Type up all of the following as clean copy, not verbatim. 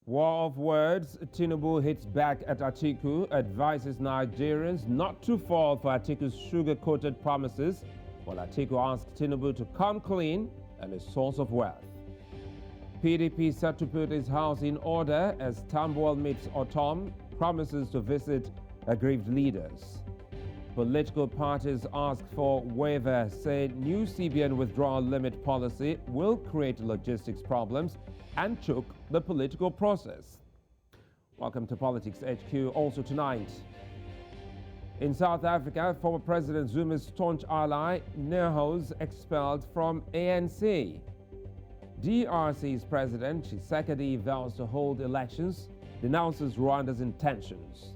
War of words. Tinubu hits back at Atiku, advises Nigerians not to fall for Atiku's sugar-coated promises, while Atiku asks Tinubu to come clean and a source of wealth. PDP set to put his house in order as Tambuwal meets Otom, promises to visit aggrieved leaders. Political parties ask for waiver, say new CBN withdrawal limit policy will create logistics problems and choke the political process. Welcome to Politics HQ. Also tonight, in South Africa, former President Zuma's staunch ally, Nehos, expelled from ANC. DRC's President Tshisekedi vows to hold elections, denounces Rwanda's intentions.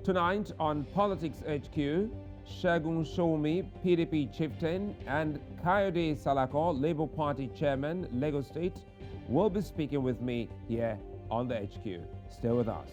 Tonight on Politics HQ, Segun Sowunmi, PDP Chieftain, and Kayode Salako, Labour Party Chairman, Lagos State, will be speaking with me here on the HQ. Stay with us.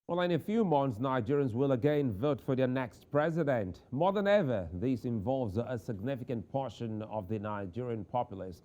Well, in a few months, Nigerians will again vote for their next president. More than ever, this involves a significant portion of the Nigerian populace.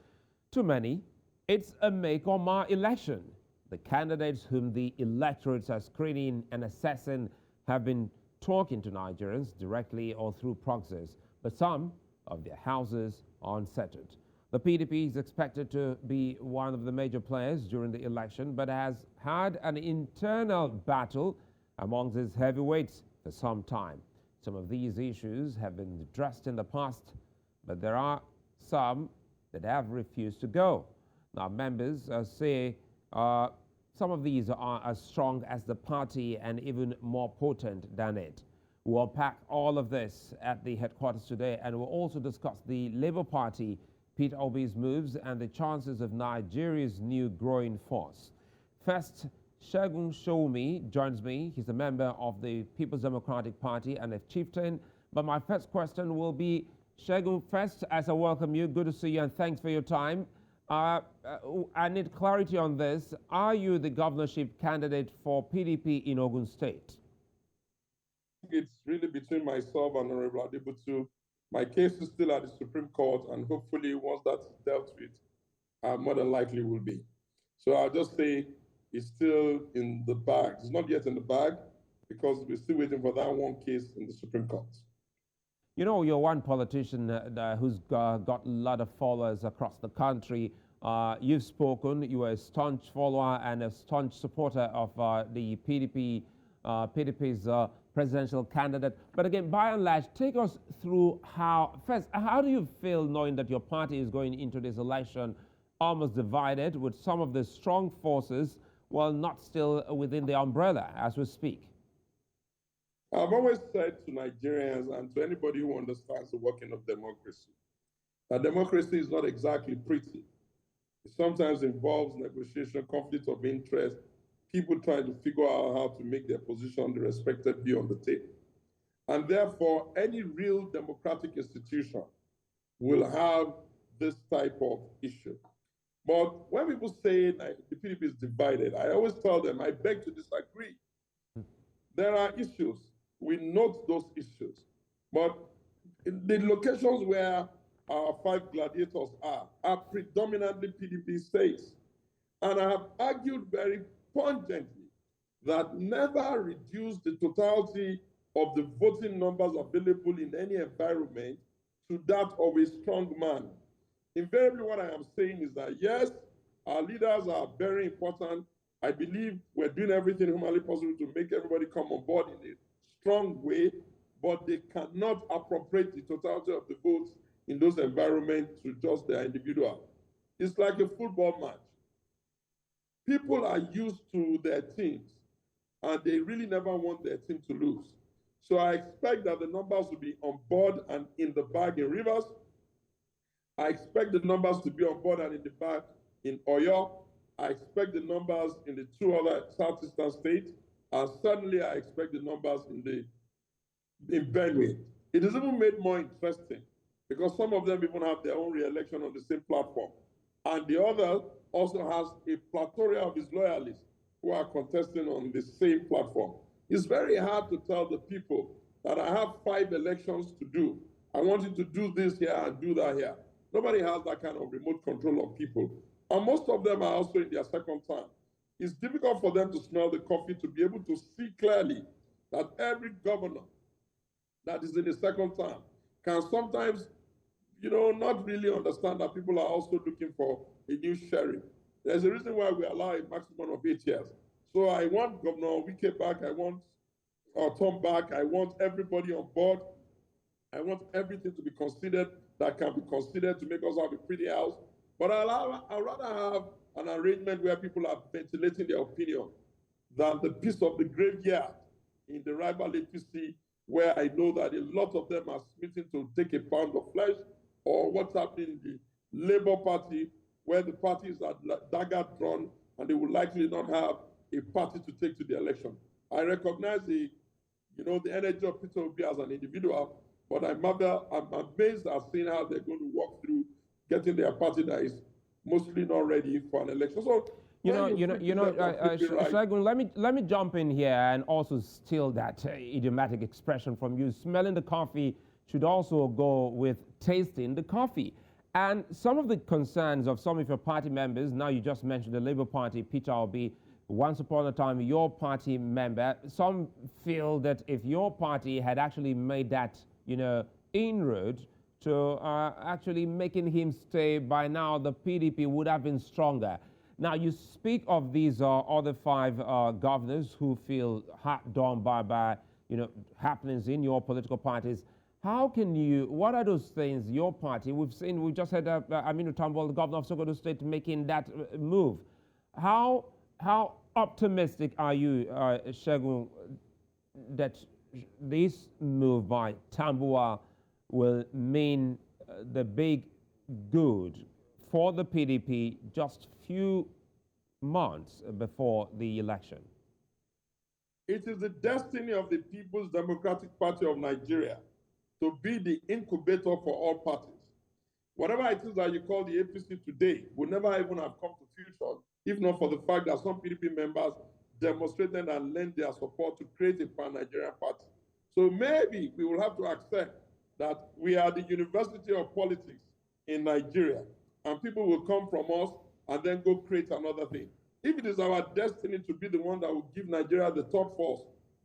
To many, it's a make-or-mar election. The candidates whom the electorates are screening and assessing have been talking to Nigerians directly or through proxies, but some of their houses are unsettled. The PDP is expected to be one of the major players during the election, but has had an internal battle amongst its heavyweights for some time. Some of these issues have been addressed in the past, but there are some that have refused to go. Now, members say some of these are as strong as the party and even more potent than it. We'll unpack all of this at the headquarters today, and we'll also discuss the Labour Party, Peter Obi's moves, and the chances of Nigeria's new growing force. First, Segun Sowunmi joins me. He's a member of the People's Democratic Party and a chieftain. But my first question will be, Segun, first, as I welcome you, good to see you and thanks for your time. I need clarity on this. Are you the governorship candidate for PDP in Ogun State? It's really between myself and Honorable Adebutu. My case is still at the Supreme Court, and hopefully once that's dealt with, more than likely will be. So I'll just say it's still in the bag. It's not yet in the bag because we're still waiting for that one case in the Supreme Court. You know, you're one politician who's got a lot of followers across the country. You've spoken, you are a staunch follower and a staunch supporter of the PDP's presidential candidate. But again, by and large, take us through how do you feel knowing that your party is going into this election almost divided with some of the strong forces, while not still within the umbrella as we speak? I've always said to Nigerians and to anybody who understands the working of democracy, that democracy is not exactly pretty. It sometimes involves negotiation, conflict of interest, people trying to figure out how to make their position, the respected view on the table. And therefore, any real democratic institution will have this type of issue. But when people say the PDP is divided, I always tell them, I beg to disagree. There are issues. We note those issues. But the locations where our 5 gladiators are predominantly PDP states. And I have argued very pungently that never reduce the totality of the voting numbers available in any environment to that of a strong man. Invariably, what I am saying is that, yes, our leaders are very important. I believe we're doing everything humanly possible to make everybody come on board in a strong way, but they cannot appropriate the totality of the votes in those environments to just their individual. It's like a football match. People are used to their teams, and they really never want their team to lose. So I expect that the numbers will be on board and in the bag in Rivers. I expect the numbers to be on board and in the bag in Oyo. I expect the numbers in the 2 other southeastern states. And certainly I expect the numbers in Benue. It is even made more interesting because some of them even have their own re-election on the same platform. And the other also has a plethora of his loyalists who are contesting on the same platform. It's very hard to tell the people that I have 5 elections to do. I want you to do this here and do that here. Nobody has that kind of remote control of people. And most of them are also in their second term. It's difficult for them to smell the coffee, to be able to see clearly that every governor that is in the second term can sometimes, not really understand that people are also looking for a new sheriff. There's a reason why we allow a maximum of 8 years. So I want Governor Wike back. I want Tom back. I want everybody on board. I want everything to be considered that can be considered to make us have a pretty house. But I'd rather have an arrangement where people are ventilating their opinion than the piece of the graveyard in the rival APC, where I know that a lot of them are smitten to take a pound of flesh, or what's happening in the Labour Party, where the parties are dagger drawn and they will likely not have a party to take to the election. I recognize the energy of Peter Obi as an individual, but I'm amazed at seeing how they're going to walk through getting their party that is mostly not ready for an election. So Segun, let me jump in here and also steal that idiomatic expression from you. Smelling the coffee should also go with tasting the coffee. And some of the concerns of some of your party members, now you just mentioned the Labour Party, Peter Obi, once upon a time your party member, some feel that if your party had actually made that, inroad to actually making him stay, by now the PDP would have been stronger. Now, you speak of these other 5 governors who feel hard done by happenings in your political parties. How can what are those things your party, we just had Aminu Tambol, the governor of Sokoto State, making that move. How optimistic are you, Segun, that this move by Tambuwal will mean the big good for the PDP just few months before the election? It is the destiny of the People's Democratic Party of Nigeria to be the incubator for all parties. Whatever it is that you call the APC today will never even have come to fruition if not for the fact that some PDP members demonstrated and lent their support to create a pan-Nigerian party. So maybe we will have to accept that we are the university of politics in Nigeria, and people will come from us and then go create another thing. If it is our destiny to be the one that will give Nigeria the third force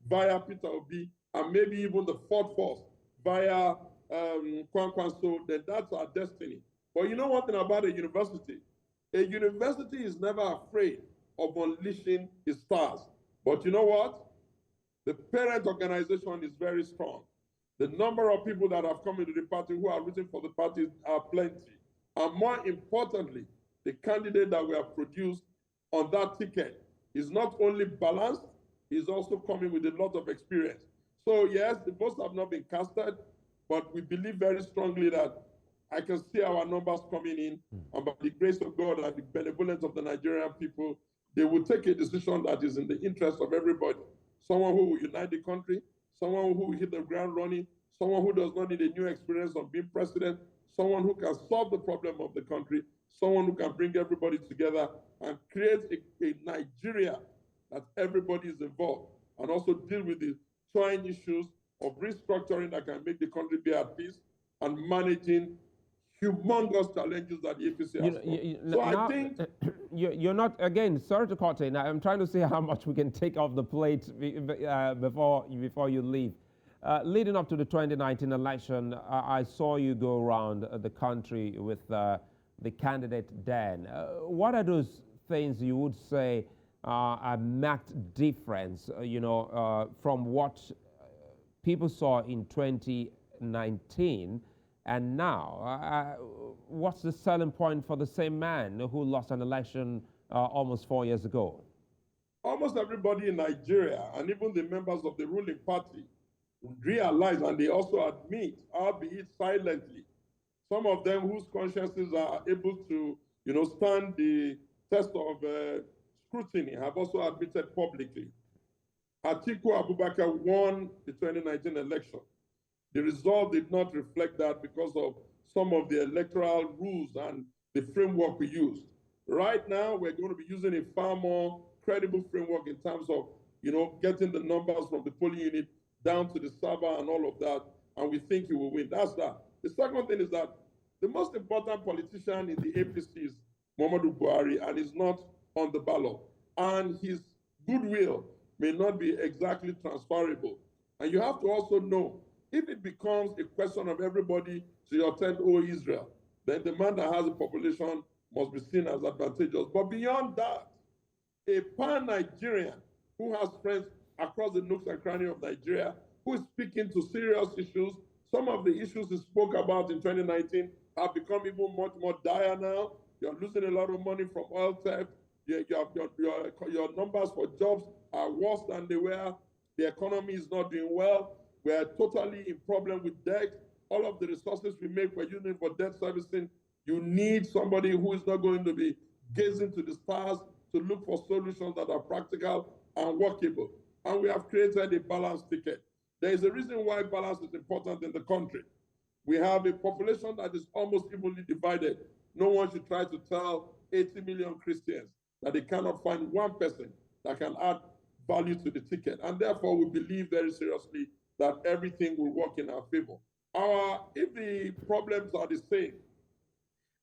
via Peter Obi, and maybe even the fourth force via Kwankwanso, then that's our destiny. But you know one thing about a university? A university is never afraid of unleashing its stars. But you know what? The parent organization is very strong. The number of people that have come into the party who are rooting for the party are plenty. And more importantly, the candidate that we have produced on that ticket is not only balanced, he's also coming with a lot of experience. So yes, the votes have not been casted, but we believe very strongly that I can see our numbers coming in, and by the grace of God and the benevolence of the Nigerian people, they will take a decision that is in the interest of everybody. Someone who will unite the country, someone who will hit the ground running, someone who does not need a new experience of being president, someone who can solve the problem of the country, someone who can bring everybody together and create a Nigeria that everybody is involved, and also deal with the trying issues of restructuring that can make the country be at peace and managing humongous challenges that the APC has. So I think you're not, again, sorry to cut in. I'm trying to see how much we can take off the plate before you leave. Leading up to the 2019 election, I saw you go around the country with the candidate then. What are those things you would say a marked difference, from what people saw in 2019 and now? What's the selling point for the same man who lost an election almost 4 years ago? Almost everybody in Nigeria, and even the members of the ruling party, realize, and they also admit, albeit silently, some of them whose consciences are able to, stand the test of scrutiny, have also admitted publicly. Atiku Abubakar won the 2019 election. The result did not reflect that because of some of the electoral rules and the framework we used. Right now, we're going to be using a far more credible framework in terms of, getting the numbers from the polling unit down to the server and all of that, and we think he will win. That's that. The second thing is that the most important politician in the APC is Muhammadu Buhari, and is not on the ballot. And his goodwill may not be exactly transferable. And you have to also know, if it becomes a question of everybody to your tent, oh Israel, then the man that has a population must be seen as advantageous. But beyond that, a pan-Nigerian who has friends across the nooks and crannies of Nigeria, who is speaking to serious issues. Some of the issues he spoke about in 2019 have become even much more dire now. You're losing a lot of money from oil theft. Your numbers for jobs are worse than they were. The economy is not doing well. We are totally in problem with debt. All of the resources we make, we're using for debt servicing. You need somebody who is not going to be gazing to the stars to look for solutions that are practical and workable. And we have created a balanced ticket. There is a reason why balance is important in the country. We have a population that is almost evenly divided. No one should try to tell 80 million Christians that they cannot find one person that can add value to the ticket. And therefore, we believe very seriously that everything will work in our favor. If the problems are the same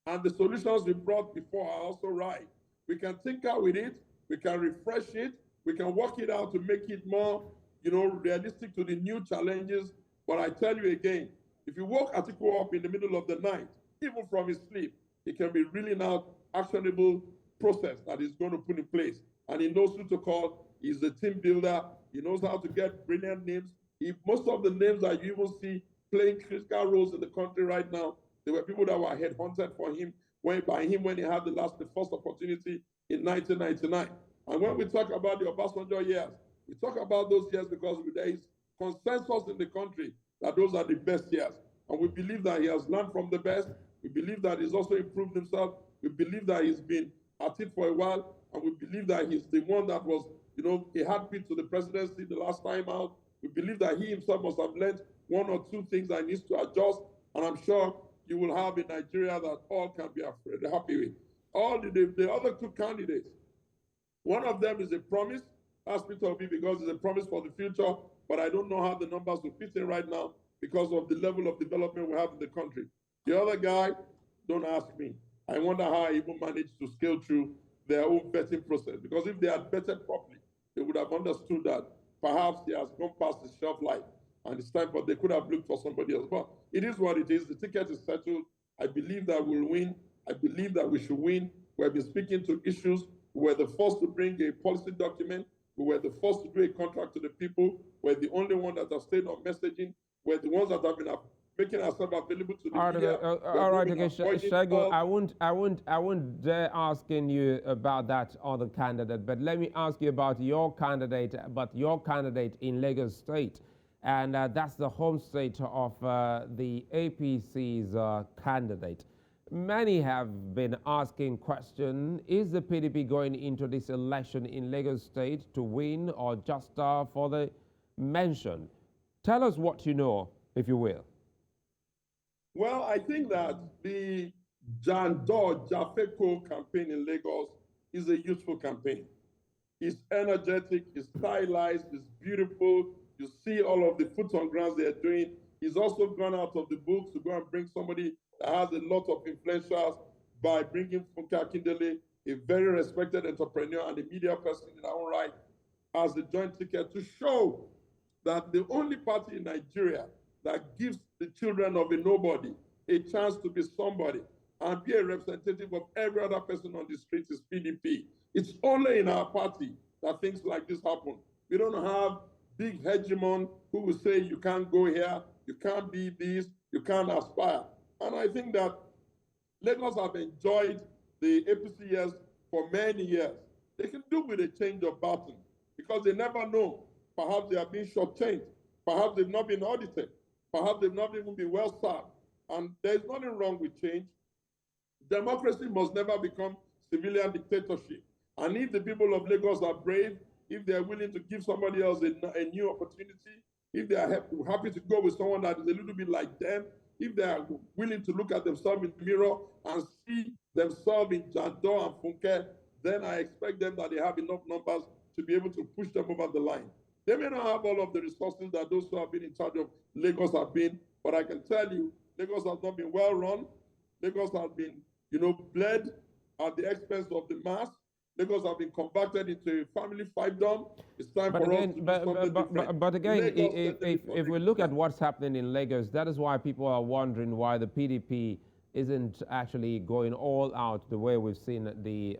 and the solutions we brought before are also right, we can tinker with it, we can refresh it, we can work it out to make it more, realistic to the new challenges. But I tell you again, if you woke Atiku up in the middle of the night, even from his sleep, it can be really now actionable process that is going to put in place. And he knows who to call. He's a team builder. He knows how to get brilliant names. Most of the names that you even see playing critical roles in the country right now, there were people that were headhunted for him when he had the first opportunity in 1999. And when we talk about the Obasanjo years, we talk about those years because there is consensus in the country that those are the best years. And we believe that he has learned from the best. We believe that he's also improved himself. We believe that he's been at it for a while. And we believe that he's the one that was, a heartbeat to the presidency the last time out. We believe that he himself must have learned one or two things that he needs to adjust. And I'm sure you will have a Nigeria that all can be happy with. All the other two candidates, one of them is a promise. That's Peter Obi, because it's a promise for the future. But I don't know how the numbers will fit in right now because of the level of development we have in the country. The other guy, don't ask me. I wonder how I even managed to scale through their own vetting process. Because if they had vetted properly, they would have understood that perhaps he has gone past his shelf life and it's time, but they could have looked for somebody else. But it is what it is. The ticket is settled. I believe that we'll win. I believe that we should win. We have been speaking to issues. We were the first to bring a policy document. We were the first to do a contract to the people. We're the only one that have stayed on messaging. We're the ones that have been making ourselves available to the media. All right, okay, Segun, I won't dare asking you about that other candidate, but let me ask you about your candidate, in Lagos State, and that's the home state of the APC's candidate. Many have been asking question, is the PDP going into this election in Lagos State to win or just for the mention? Tell us what you know, if you will. Well, I think that the Jandor Jafeko campaign in Lagos is a useful campaign. It's energetic, it's stylized, it's beautiful. You see all of the foot on ground they're doing. He's also gone out of the books to go and bring somebody that has a lot of influencers by bringing Funke Akindele, a very respected entrepreneur and a media person in our own right, as the joint ticket to show that the only party in Nigeria that gives the children of a nobody a chance to be somebody and be a representative of every other person on the street is PDP. It's only in our party that things like this happen. We don't have big hegemon who will say you can't go here, you can't be this, you can't aspire. And I think that Lagos have enjoyed the APC years for many years. They can do with a change of button because they never know. Perhaps they have been shortchanged. Perhaps they've not been audited. Perhaps they've not even been well served. And there's nothing wrong with change. Democracy must never become civilian dictatorship. And if the people of Lagos are brave, if they're willing to give somebody else a new opportunity, if they are happy to go with someone that is a little bit like them, if they are willing to look at themselves in the mirror and see themselves in Jandor and Funke, then I expect them that they have enough numbers to be able to push them over the line. They may not have all of the resources that those who have been in charge of Lagos have been, but I can tell you, Lagos has not been well run. Lagos has been, bled at the expense of the mass. Lagos have been converted into a family fiefdom. It's time for us to do something different. But again, if we look at what's happening in Lagos, that is why people are wondering why the PDP isn't actually going all out the way we've seen the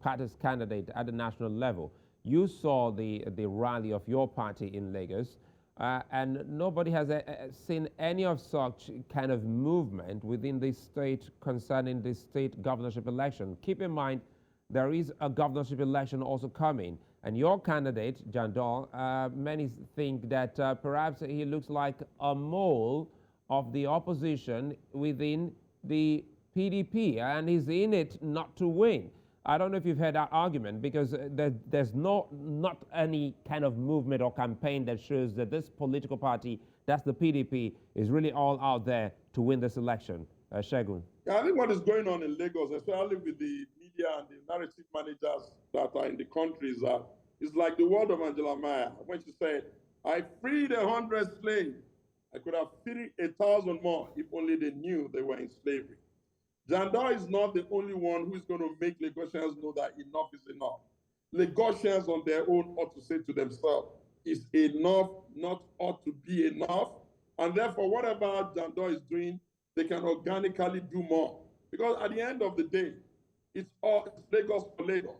party's candidate at the national level. You saw the rally of your party in Lagos, and nobody has seen any of such kind of movement within the state concerning the state governorship election. Keep in mind, there is a governorship election also coming, and your candidate, Jandor, many think that perhaps he looks like a mole of the opposition within the PDP, and he's in it not to win. I don't know if you've heard that argument, because there's not any kind of movement or campaign that shows that this political party, that's the PDP, is really all out there to win this election. Segun. Yeah, I think what is going on in Lagos, especially with the media and the narrative managers that are in the country, is that it's like the word of Angela Maya when she said, "I freed 100 slaves. I could have freed 1,000 more if only they knew they were in slavery." Jandor is not the only one who is going to make Lagosians know that enough is enough. Lagosians on their own ought to say to themselves, is enough not ought to be enough? And therefore, whatever Jandor is doing, they can organically do more. Because at the end of the day, it's Lagos for Lagos.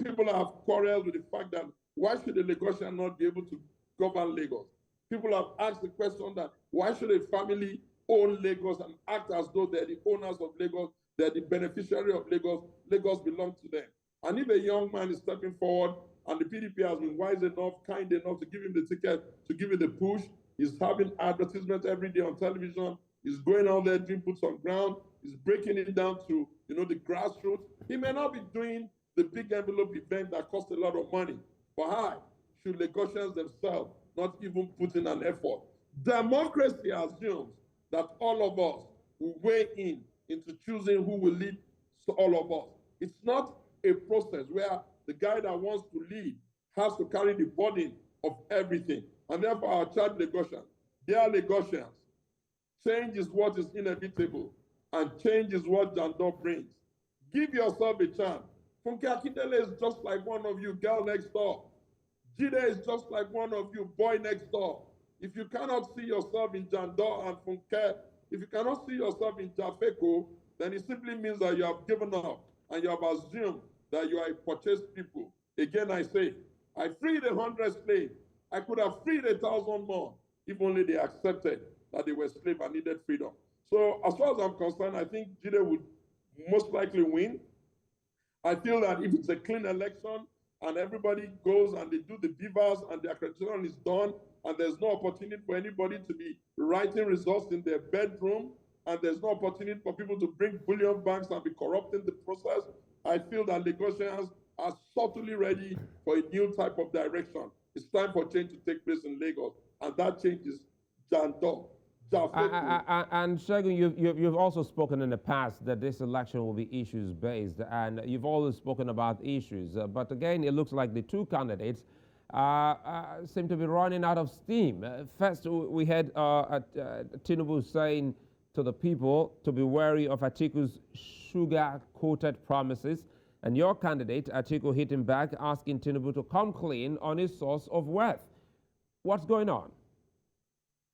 People have quarreled with the fact that why should a Lagosian not be able to govern Lagos? People have asked the question that why should a family own Lagos and act as though they're the owners of Lagos, they're the beneficiary of Lagos, Lagos belongs to them. And if a young man is stepping forward and the PDP has been wise enough, kind enough to give him the ticket, to give him the push, he's having advertisements every day on television, he's going out there doing boots on ground, he's breaking it down to, the grassroots. He may not be doing the big envelope event that costs a lot of money, but how should Lagosians themselves not even put in an effort? Democracy assumes that all of us will weigh in into choosing who will lead all of us. It's not a process where the guy that wants to lead has to carry the burden of everything. And therefore, our child Lagosians, dear Lagosians, change is what is inevitable, and change is what Jandor brings. Give yourself a chance. Funke Akindele is just like one of you, girl next door. Jide is just like one of you, boy next door. If you cannot see yourself in Jandor and Funke, if you cannot see yourself in Jafeko, then it simply means that you have given up and you have assumed that you are a purchased people. Again, I say, I freed 100 slaves. I could have freed 1,000 more if only they accepted that they were slaves and needed freedom. So as far as I'm concerned, I think Jide would most likely win. I feel that if it's a clean election and everybody goes and they do the beavers and the accreditation is done, and there's no opportunity for anybody to be writing results in their bedroom, and there's no opportunity for people to bring bullion banks and be corrupting the process, I feel that Lagosians are subtly ready for a new type of direction. It's time for change to take place in Lagos, and that change is Jandor. And Segun, you've also spoken in the past that this election will be issues-based, and you've always spoken about issues. But again, it looks like the two candidates seem to be running out of steam. First, we had Tinubu saying to the people to be wary of Atiku's sugar-coated promises, and your candidate, Atiku, hit him back, asking Tinubu to come clean on his source of wealth. What's going on?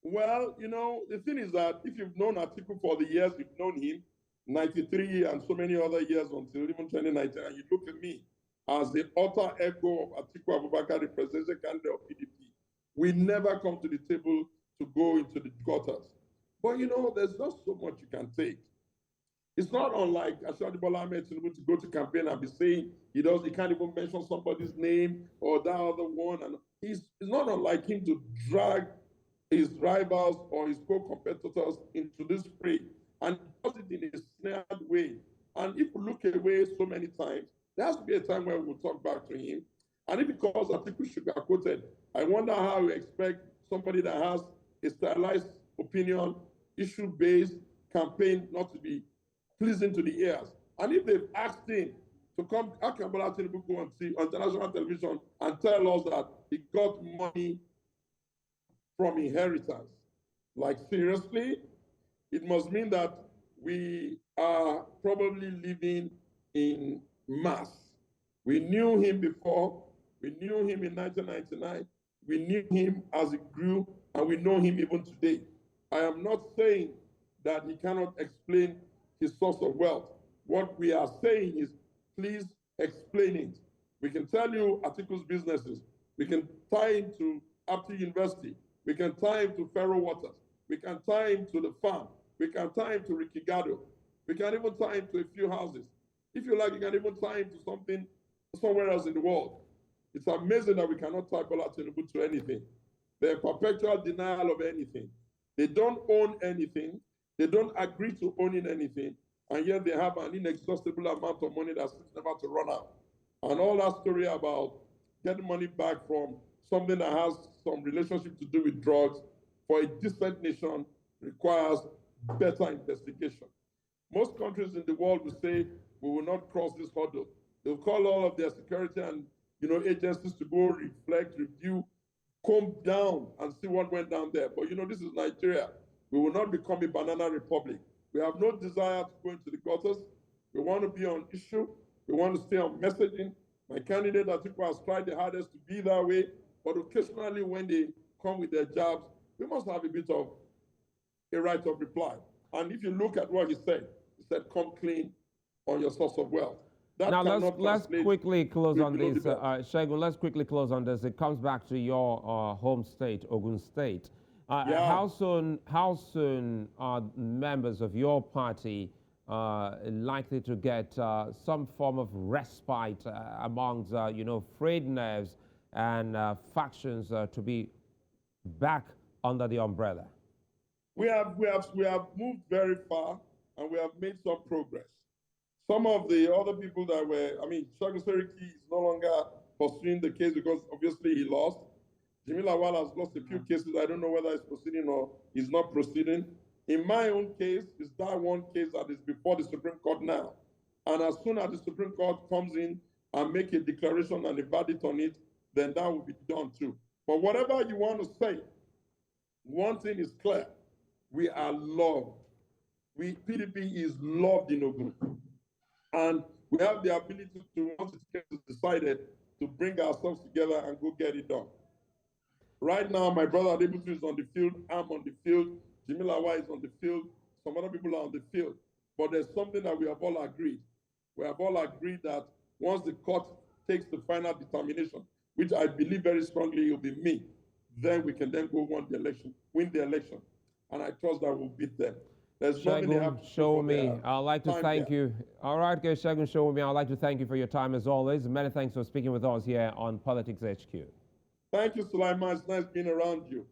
Well, the thing is that if you've known Atiku for the years you've known him, 93 and so many other years until even 2019, and you look at me as the alter ego of Atiku Abubakar, the presidential candidate of PDP, we never come to the table to go into the gutters. But there's not so much you can take. It's not unlike Ashwadi Bola Ahmed Tinubu to go to campaign and be saying he can't even mention somebody's name or that other one. And it's not unlike him to drag his rivals or his co-competitors into this fray, and does it in a snared way. And if we look away so many times, there has to be a time where we'll talk back to him. And if it calls Atiku sugar-coated, I wonder how we expect somebody that has a stylized opinion, issue-based campaign, not to be pleasing to the ears. And if they've asked him to come, how can Bola Tinubu go on international television and tell us that he got money from inheritance? Like, seriously? It must mean that we are probably living in mass. We knew him before. We knew him in 1999. We knew him as he grew, and we know him even today. I am not saying that he cannot explain his source of wealth. What we are saying is, please explain it. We can tell you Atiku's businesses. We can tie him to Apti University. We can tie him to Faro Waters. We can tie him to the farm. We can tie him to Ricky Gado. We can even tie him to a few houses. If you like, you can even tie him to something somewhere else in the world. It's amazing that we cannot tie Bola Tinubu to anything. They're perpetual denial of anything. They don't own anything. They don't agree to owning anything. And yet they have an inexhaustible amount of money that's never to run out. And all that story about getting money back from something that has some relationship to do with drugs for a decent nation requires better investigation. Most countries in the world will say, we will not cross this hurdle. They'll call all of their security and agencies to go reflect, review, comb down and see what went down there. But this is Nigeria. We will not become a banana republic. We have no desire to go into the gutters. We want to be on issue. We want to stay on messaging. My candidate, Atiku, has tried the hardest to be that way, but occasionally when they come with their jabs, we must have a bit of a right of reply. And if you look at what he said, come clean on your source of wealth. Now let's quickly close on this, Segun. Let's quickly close on this. It comes back to your home state, Ogun State. How soon are members of your party likely to get some form of respite amongst frayed nerves and factions to be back under the umbrella? We have moved very far, and we have made some progress. Some of the other people that were, Segun Sowunmi is no longer pursuing the case because obviously he lost. Jimmy Lawal has lost a few cases. I don't know whether he's proceeding or he's not proceeding. In my own case, it's that one case that is before the Supreme Court now. And as soon as the Supreme Court comes in and make a declaration and a verdict on it, then that will be done too. But whatever you want to say, one thing is clear. We are loved. PDP is loved in Ogun. And we have the ability to, once it is decided, to bring ourselves together and go get it done. Right now, my brother Adebutu is on the field, I'm on the field, Jimmy Lawa is on the field, some other people are on the field. But there's something that we have all agreed. We have all agreed that once the court takes the final determination, which I believe very strongly it will be me, then we can then go win the election. And I trust that we'll beat them. Segun Sowunmi, I'd like to thank you. All right, Segun Sowunmi, I'd like to thank you for your time as always. Many thanks for speaking with us here on Politics HQ. Thank you, Sulaiman. It's nice being around you.